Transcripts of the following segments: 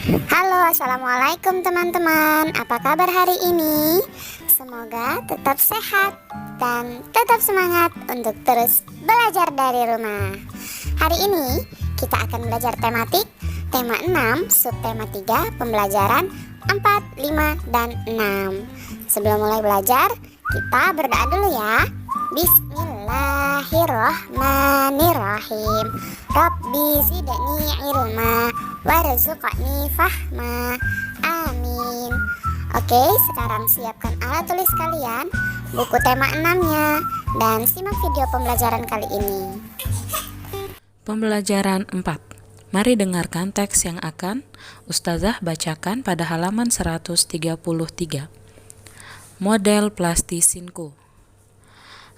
Halo, assalamualaikum teman-teman. Apa kabar hari ini? Semoga tetap sehat dan tetap semangat untuk terus belajar dari rumah. Hari ini kita akan belajar tematik tema 6, subtema 3, pembelajaran 4, 5, dan 6. Sebelum mulai belajar, kita berdoa dulu ya. Bismillahirrahmanirrahim. Rabbi zidni ilma warzuqni fahma. Amin. Oke, sekarang siapkan alat tulis kalian, buku tema 6-nya, dan simak video pembelajaran kali ini. Pembelajaran 4. Mari dengarkan teks yang akan Ustazah bacakan pada halaman 133. Model plastisinku.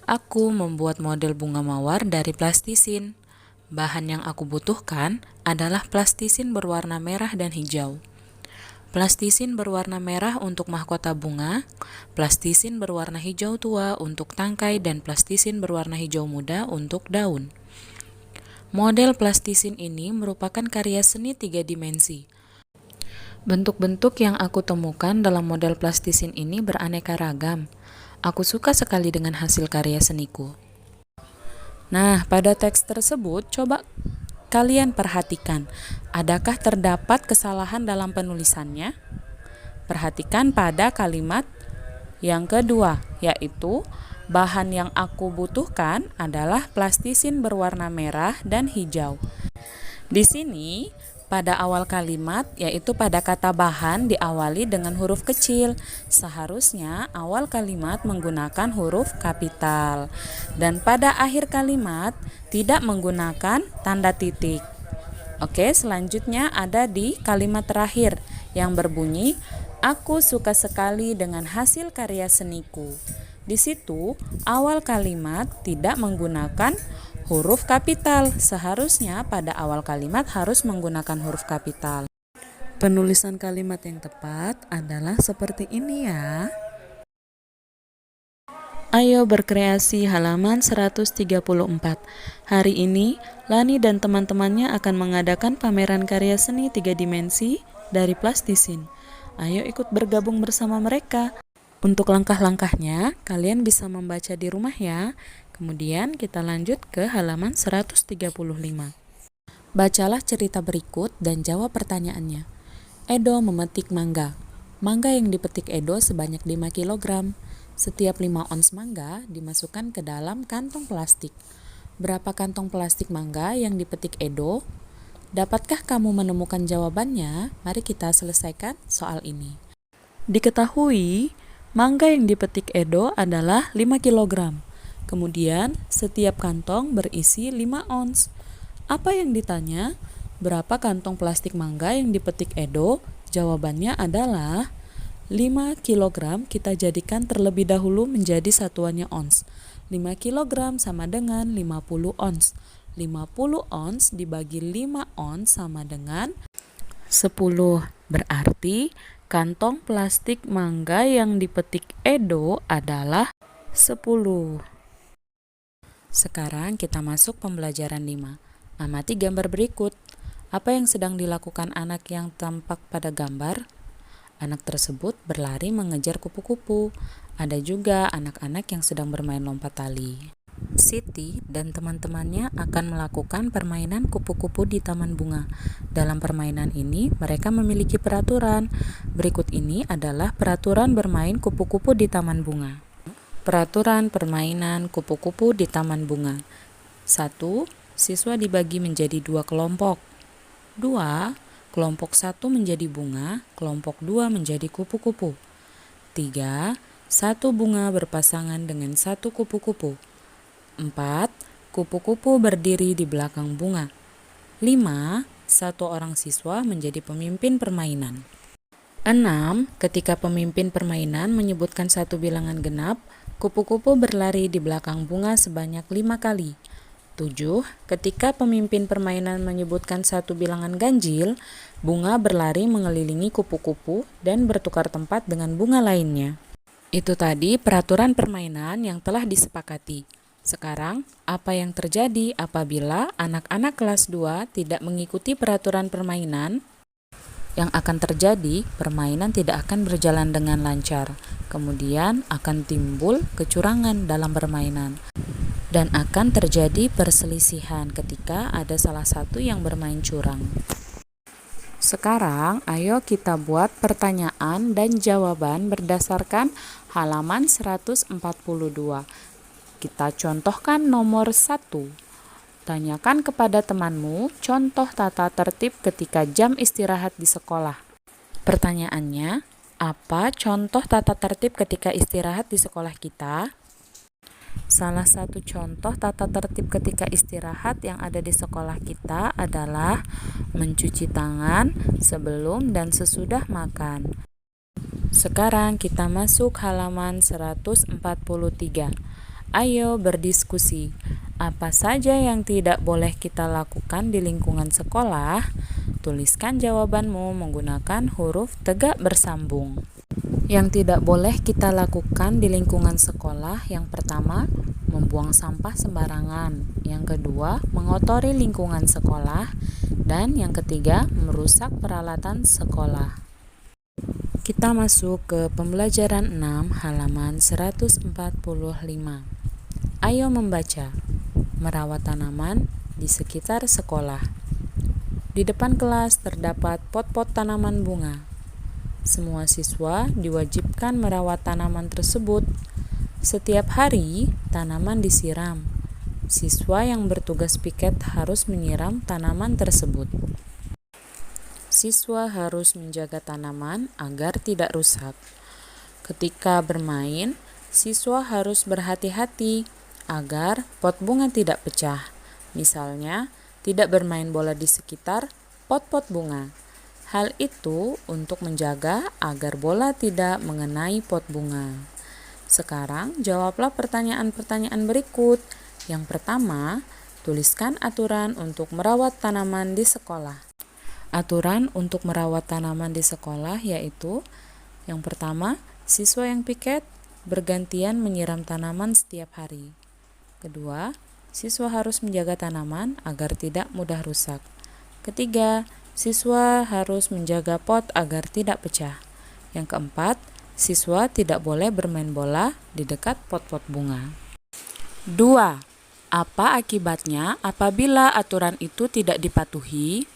Aku membuat model bunga mawar dari plastisin. Bahan yang aku butuhkan adalah plastisin berwarna merah dan hijau. Plastisin berwarna merah untuk mahkota bunga, plastisin berwarna hijau tua untuk tangkai, dan plastisin berwarna hijau muda untuk daun. Model plastisin ini merupakan karya seni 3 dimensi. Bentuk-bentuk yang aku temukan dalam model plastisin ini beraneka ragam. Aku suka sekali dengan hasil karya seniku. Nah, pada teks tersebut, coba kalian perhatikan, adakah terdapat kesalahan dalam penulisannya? Perhatikan pada kalimat yang kedua, yaitu bahan yang aku butuhkan adalah plastisin berwarna merah dan hijau. Di sini, pada awal kalimat, yaitu pada kata bahan diawali dengan huruf kecil. Seharusnya awal kalimat menggunakan huruf kapital. Dan pada akhir kalimat tidak menggunakan tanda titik. Oke, selanjutnya ada di kalimat terakhir yang berbunyi, aku suka sekali dengan hasil karya seniku. Di situ, awal kalimat tidak menggunakan huruf kapital. Seharusnya pada awal kalimat harus menggunakan huruf kapital. Penulisan kalimat yang tepat adalah seperti ini ya. Ayo berkreasi halaman 134. Hari ini, Lani dan teman-temannya akan mengadakan pameran karya seni 3 dimensi dari plastisin. Ayo ikut bergabung bersama mereka. Untuk langkah-langkahnya, kalian bisa membaca di rumah ya. Kemudian kita lanjut ke halaman 135. Bacalah cerita berikut dan jawab pertanyaannya. Edo memetik mangga. Mangga yang dipetik Edo sebanyak 5 kg. Setiap 5 ons mangga dimasukkan ke dalam kantong plastik. Berapa kantong plastik mangga yang dipetik Edo? Dapatkah kamu menemukan jawabannya? Mari kita selesaikan soal ini. Diketahui, mangga yang dipetik Edo adalah 5 kg. Kemudian, setiap kantong berisi 5 ons. Apa yang ditanya? Berapa kantong plastik mangga yang dipetik Edo? Jawabannya adalah 5 kg. Kita jadikan terlebih dahulu menjadi satuannya ons. 5 kg sama dengan 50 ons. 50 ons dibagi 5 ons sama dengan 10. Berarti kantong plastik mangga yang dipetik Edo adalah 10. Sekarang kita masuk pembelajaran 5. Amati gambar berikut. Apa yang sedang dilakukan anak yang tampak pada gambar? Anak tersebut berlari mengejar kupu-kupu. Ada juga anak-anak yang sedang bermain lompat tali. Siti dan teman-temannya akan melakukan permainan kupu-kupu di taman bunga. Dalam permainan ini, mereka memiliki peraturan. Berikut ini adalah peraturan bermain kupu-kupu di taman bunga. Peraturan permainan kupu-kupu di taman bunga. 1. Siswa dibagi menjadi 2 kelompok. 2. Kelompok 1 menjadi bunga, kelompok 2 menjadi kupu-kupu. 3. 1 bunga berpasangan dengan 1 kupu-kupu. 4. Kupu-kupu berdiri di belakang bunga. 5. 1 orang siswa menjadi pemimpin permainan. 6. Ketika pemimpin permainan menyebutkan 1 bilangan genap, kupu-kupu berlari di belakang bunga sebanyak 5 kali. 7. Ketika pemimpin permainan menyebutkan 1 bilangan ganjil, bunga berlari mengelilingi kupu-kupu dan bertukar tempat dengan bunga lainnya. Itu tadi peraturan permainan yang telah disepakati. Sekarang, apa yang terjadi apabila anak-anak kelas 2 tidak mengikuti peraturan permainan? Yang akan terjadi, permainan tidak akan berjalan dengan lancar. Kemudian akan timbul kecurangan dalam permainan. Dan akan terjadi perselisihan ketika ada salah satu yang bermain curang. Sekarang, ayo kita buat pertanyaan dan jawaban berdasarkan halaman 142. Kita contohkan nomor 1. Tanyakan kepada temanmu contoh tata tertib ketika jam istirahat di sekolah. Pertanyaannya, apa contoh tata tertib ketika istirahat di sekolah kita? Salah satu contoh tata tertib ketika istirahat yang ada di sekolah kita adalah mencuci tangan sebelum dan sesudah makan. Sekarang kita masuk halaman 143. Ayo berdiskusi. Apa saja yang tidak boleh kita lakukan di lingkungan sekolah? Tuliskan jawabanmu menggunakan huruf tegak bersambung. Yang tidak boleh kita lakukan di lingkungan sekolah, yang pertama, membuang sampah sembarangan. Yang kedua, mengotori lingkungan sekolah. Dan yang ketiga, merusak peralatan sekolah. Kita masuk ke pembelajaran 6 halaman 145. Ayo membaca. Merawat tanaman di sekitar sekolah. Di depan kelas terdapat pot-pot tanaman bunga. Semua siswa diwajibkan merawat tanaman tersebut. Setiap hari, tanaman disiram. Siswa yang bertugas piket harus menyiram tanaman tersebut. Siswa harus menjaga tanaman agar tidak rusak. Ketika bermain, siswa harus berhati-hati agar pot bunga tidak pecah. Misalnya, tidak bermain bola di sekitar pot-pot bunga. Hal itu untuk menjaga agar bola tidak mengenai pot bunga. Sekarang, jawablah pertanyaan-pertanyaan berikut. Yang pertama, tuliskan aturan untuk merawat tanaman di sekolah. Aturan untuk merawat tanaman di sekolah yaitu, yang pertama, siswa yang piket bergantian menyiram tanaman setiap hari. Kedua, siswa harus menjaga tanaman agar tidak mudah rusak. Ketiga, siswa harus menjaga pot agar tidak pecah. Yang keempat, siswa tidak boleh bermain bola di dekat pot-pot bunga. 2. Apa akibatnya apabila aturan itu tidak dipatuhi?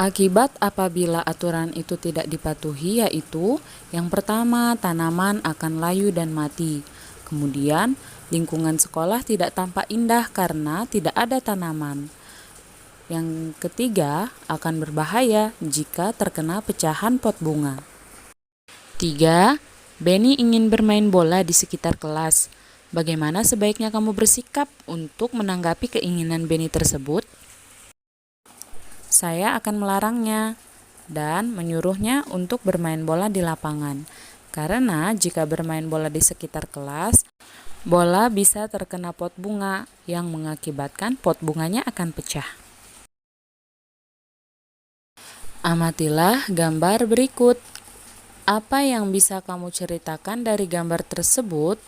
Akibat apabila aturan itu tidak dipatuhi yaitu, yang pertama, tanaman akan layu dan mati. Kemudian, lingkungan sekolah tidak tampak indah karena tidak ada tanaman. Yang ketiga, akan berbahaya jika terkena pecahan pot bunga. 3. Benny ingin bermain bola di sekitar kelas. Bagaimana sebaiknya kamu bersikap untuk menanggapi keinginan Benny tersebut? Saya akan melarangnya dan menyuruhnya untuk bermain bola di lapangan. Karena jika bermain bola di sekitar kelas, bola bisa terkena pot bunga yang mengakibatkan pot bunganya akan pecah. Amatilah gambar berikut. Apa yang bisa kamu ceritakan dari gambar tersebut?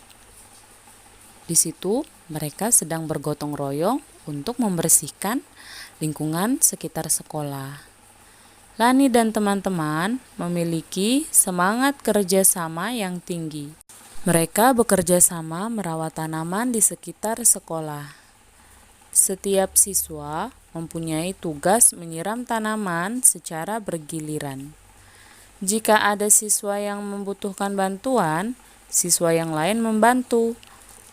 Di situ mereka sedang bergotong royong untuk membersihkan lingkungan sekitar sekolah. Lani dan teman-teman memiliki semangat kerjasama yang tinggi. Mereka bekerja sama merawat tanaman di sekitar sekolah. Setiap siswa mempunyai tugas menyiram tanaman secara bergiliran. Jika ada siswa yang membutuhkan bantuan, siswa yang lain membantu.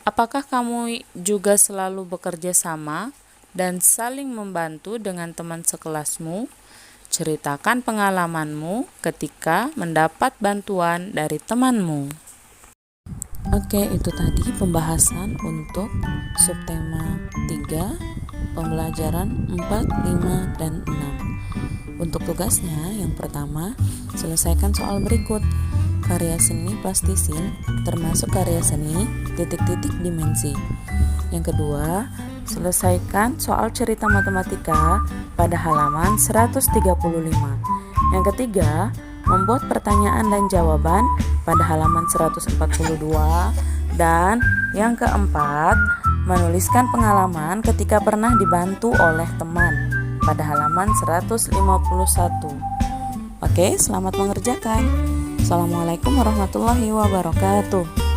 Apakah kamu juga selalu bekerja sama dan saling membantu dengan teman sekelasmu? Ceritakan pengalamanmu ketika mendapat bantuan dari temanmu. Oke, itu tadi pembahasan untuk subtema 3, pembelajaran 4, 5, dan 6. Untuk tugasnya, yang pertama, selesaikan soal berikut. Karya seni plastisin, termasuk karya seni titik-titik dimensi. Yang kedua, selesaikan soal cerita matematika pada halaman 135. Yang ketiga, membuat pertanyaan dan jawaban pada halaman 142. Dan yang keempat, menuliskan pengalaman ketika pernah dibantu oleh teman pada halaman 151. Oke, selamat mengerjakan. Assalamualaikum warahmatullahi wabarakatuh.